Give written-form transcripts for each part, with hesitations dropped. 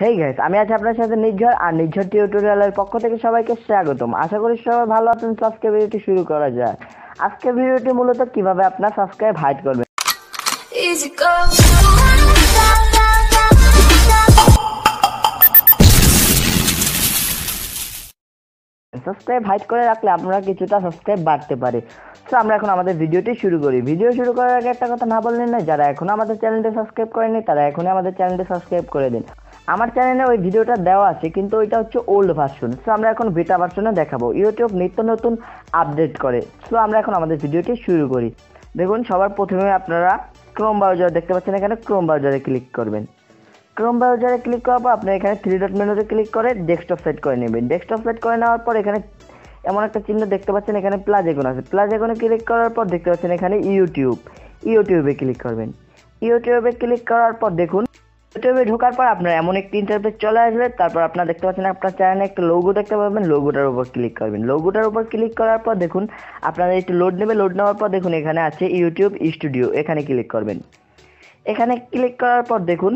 Hey guys, আমি আছি আপনার সাথে নির্ঝর আর নির্ঝর টিউটোরিয়ালের পক্ষ থেকে সবাইকে স্বাগতম। আশা করি সবাই ভালো আছেন। সাবস্ক্রাইব ভিডিওটি শুরু করা যায়। আজকের ভিডিওটি মূলত কিভাবে আপনার সাবস্ক্রাইব হাইড করবেন। সাবস্ক্রাইব হাইড করে রাখলে আপনারা কিছুটা সাবস্ক্রাইব বাড়তে পারে। তো আমরা এখন আমাদের ভিডিওটি শুরু করি। ভিডিও শুরু করার আগে একটা কথা না বললেন না, যারা এখনো আমাদের চ্যানেলটি সাবস্ক্রাইব করেনি তারা এখনই আমাদের চ্যানেলটি সাবস্ক্রাইব করে দিন। আমার চ্যানেলে ওই ভিডিওটা দেওয়া আছে, কিন্তু ওইটা হচ্ছে ওল্ড ভার্সন। সো আমরা এখন বিটা ভার্সনে দেখাবো। ইউটিউব নিত্য নতুন আপডেট করে। সো আমরা এখন আমাদের ভিডিওটি শুরু করি। দেখুন, সবার প্রথমে আপনারা ক্রোম ব্রাউজার দেখতে পাচ্ছেন, এখানে ক্রোম ব্রাউজারে ক্লিক করবেন। ক্রোম ব্রাউজারে ক্লিক করার পর আপনি এখানে থ্রি ডট মেনুতে ক্লিক করে ডেস্কটপ সেট করে নেবেন। ডেস্কটপ সেট করে নেওয়ার পর এখানে এমন একটা চিহ্ন দেখতে পাচ্ছেন, এখানে প্লাস আইকন আছে। প্লাস আইকনে ক্লিক করার পর দেখতে পাচ্ছেন এখানে ইউটিউবে ক্লিক করবেন। ইউটিউবে ক্লিক করার পর দেখুন, ইউটিউবে ঢোকার পর আপনার এমন একটি ইন্টারফেস চলে আসবে। তারপর আপনারা দেখতে পাচ্ছেন আপনার চ্যানেলে একটা লোগো দেখতে পাবেন, লোগোটার উপর ক্লিক করবেন। লোগোটার উপর ক্লিক করার পর দেখুন আপনারা একটু লোড নেবে। লোড নেওয়ার পর দেখুন এখানে আছে ইউটিউব স্টুডিও, এখানে ক্লিক করবেন। এখানে ক্লিক করার পর দেখুন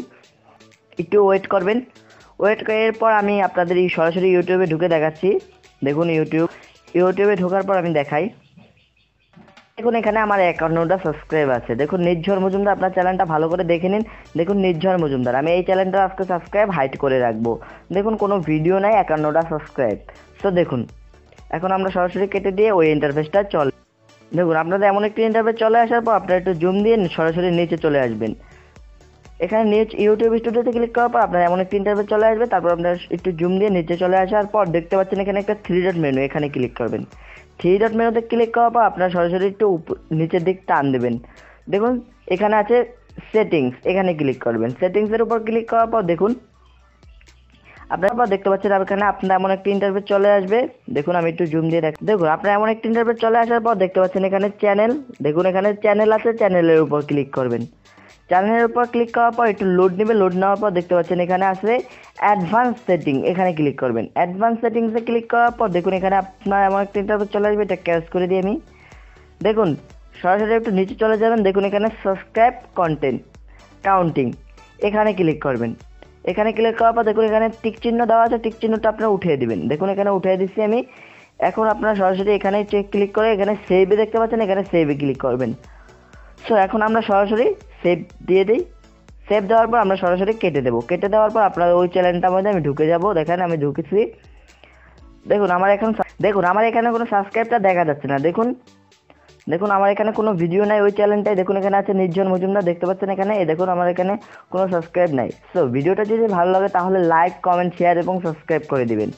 একটু ওয়েট করবেন। ওয়েট করার পর আমি আপনাদের এই সরাসরি ইউটিউবে ঢুকে দেখাচ্ছি। দেখুন ইউটিউবে ঢোকার পর আমি দেখাই। দেখুন এখানে আমার 51টা সাবস্ক্রাইব আছে। দেখুন নির্ঝর মজুমদার, আপনার চ্যানেলটা ভালো করে দেখে নিন। দেখুন নির্ঝর মজুমদার, আমি এই চ্যানেলটা আজকে সাবস্ক্রাইব হাইড করে রাখবো। দেখুন কোনো ভিডিও নাই, 51টা সাবস্ক্রাইব। তো দেখুন এখন আমরা সরাসরি কেটে দিয়ে ওই ইন্টারফেসটা চলে। দেখুন আপনাদের এমন একটি ইন্টারফেস চলে আসার পর আপনারা একটু জুম দিয়ে সরাসরি নিচে চলে আসবেন। এখানে ইউটিউব স্টুডিওতে ক্লিক করার পর আপনার এমন একটি ইন্টারফেস চলে আসবে। তারপর আপনারা একটু জুম দিয়ে নিচে চলে আসার পর দেখতে পাচ্ছেন এখানে একটা থ্রি ডট মেনু, এখানে ক্লিক করবেন। থ্রি ডট মেনুতে ক্লিক করার পর আপনারা সরাসরি একটু নিচের দিক টান দেবেন। দেখুন এখানে আছে সেটিংস, এখানে ক্লিক করবেন। সেটিংসের উপর ক্লিক করার পর দেখুন আপনারা দেখতে পাচ্ছেন এখানে আপনার এমন একটি ইন্টারফেস চলে আসবে। দেখুন আমি একটু জুম দিয়ে দেখুন আপনার এমন একটি ইন্টারফেস চলে আসার পর দেখতে পাচ্ছেন এখানে চ্যানেল। দেখুন এখানে চ্যানেল আছে, চ্যানেলের উপর ক্লিক করবেন। চ্যানেলের উপর ক্লিক করার পর একটু লোড নেবে। লোড নেওয়ার পর দেখতে পাচ্ছেন এখানে আসবে অ্যাডভান্স সেটিং, এখানে ক্লিক করবেন। অ্যাডভান্স সেটিংসে ক্লিক করার পর দেখুন এখানে আপনার এমন একটা ইন্টারফেস চলে আসবে, এটা ক্যাচ করে দিই আমি। দেখুন সরাসরি একটু নিচে চলে যাবেন। দেখুন এখানে সাবস্ক্রাইব কন্টেন্ট কাউন্টিং, এখানে ক্লিক করবেন। এখানে ক্লিক করার পর দেখুন এখানে টিক চিহ্ন দেওয়া আছে, টিক চিহ্নটা আপনারা উঠিয়ে দিবেন। দেখুন এখানে উঠিয়ে দিচ্ছি আমি। এখন আপনারা সরাসরি এখানে ক্লিক করে এখানে সেভে দেখতে পাচ্ছেন, এখানে সেভে ক্লিক করবেন। সো এখন আমরা সরাসরি সেভ দিয়ে দিই। সেভ দেওয়ার পর আমরা সরাসরি কেটে দেবো। কেটে দেওয়ার পর আপনার ওই চ্যানেলটার মধ্যে আমি ঢুকে যাব। দেখেন আমি ঢুকেছি। দেখুন আমার এখানে কোনো সাবস্ক্রাইবটা দেখা যাচ্ছে না। দেখুন আমার এখানে কোনো ভিডিও নাই ওই চ্যানেলটাই। দেখুন এখানে আছে নির্ঝর মজুমদার, দেখতে পাচ্ছেন এখানে। দেখুন আমার এখানে কোনো সাবস্ক্রাইব নাই। সো ভিডিওটা যদি ভালো লাগে তাহলে লাইক, কমেন্ট, শেয়ার এবং সাবস্ক্রাইব করে দিবেন।